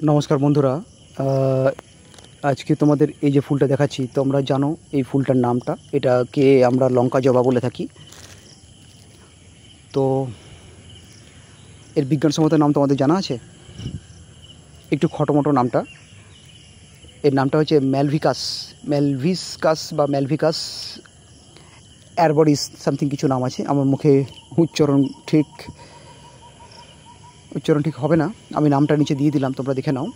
নমস্কার বন্ধুরা। আজকে তোমাদের এই যে ফুলটা দেখাচ্ছি তোমরা জানো এই ফুলটার নামটা, এটাকে আমরা লঙ্কা জবা বলে থাকি। তো এর বিজ্ঞানসম্মত নাম তোমাদের জানা আছে? একটু খটোমটো নামটা, এর নামটা হচ্ছে ম্যালভিসকাস বা ম্যালভিকাস অ্যারবরিস সামথিং কিছু নাম আছে। আমার মুখে উচ্চারণ ঠিক হবে না, আমি নামটা নিচে দিয়ে দিলাম, তোমরা দেখে নাও।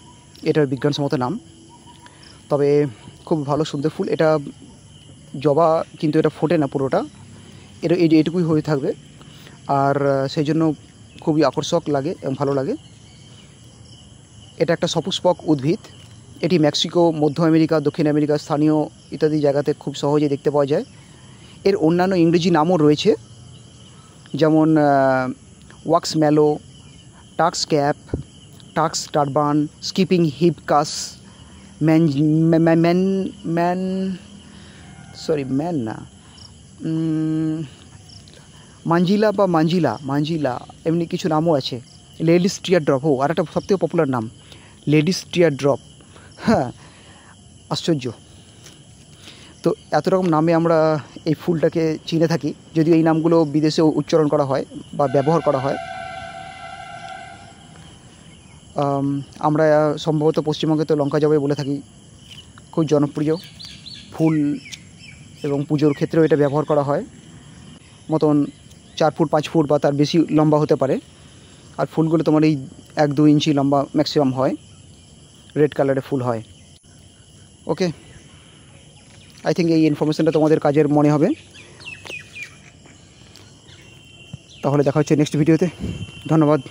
এটার বিজ্ঞানসম্মত নাম। তবে খুব ভালো সুন্দর ফুল এটা, জবা, কিন্তু এটা ফোটে না পুরোটা, এটুকুই হয়ে থাকবে। আর সেই জন্য খুবই আকর্ষক লাগে এবং ভালো লাগে। এটা একটা সপুষ্পক উদ্ভিদ। এটি মেক্সিকো, মধ্য আমেরিকা, দক্ষিণ আমেরিকা, স্থানীয় ইত্যাদি জায়গাতে খুব সহজে দেখতে পাওয়া যায়। এর অন্যান্য ইংরেজি নামও রয়েছে, যেমন wax mallow, Turk's cap, Turk's turban, sleeping hibiscus, মাঞ্জিলা এমনি কিছু নামও আছে। লেডিস টিয়ার ড্রপ, আর একটা সবথেকে পপুলার নাম লেডিস টিয়ার ড্রপ। হ্যাঁ, আশ্চর্য। তো এত রকম নামে আমরা এই ফুলটাকে চিনে থাকি, যদিও এই নামগুলো বিদেশেও উচ্চারণ করা হয় বা ব্যবহার করা হয়। আমরা সম্ভবত পশ্চিমবঙ্গে তো লঙ্কা জবাই বলে থাকি। খুব জনপ্রিয় ফুল এবং পুজোর ক্ষেত্রেও এটা ব্যবহার করা হয়। মতন 4 ফুট 5 ফুট বা তার বেশি লম্বা হতে পারে। আর ফুলগুলো তোমার এই 1-2 ইঞ্চি লম্বা ম্যাক্সিমাম হয়, রেড কালারের ফুল হয়। ওকে, আই থিঙ্ক এই ইনফরমেশানটা তোমাদের কাজের মনে হবে। তাহলে দেখা হচ্ছে নেক্সট ভিডিওতে। ধন্যবাদ।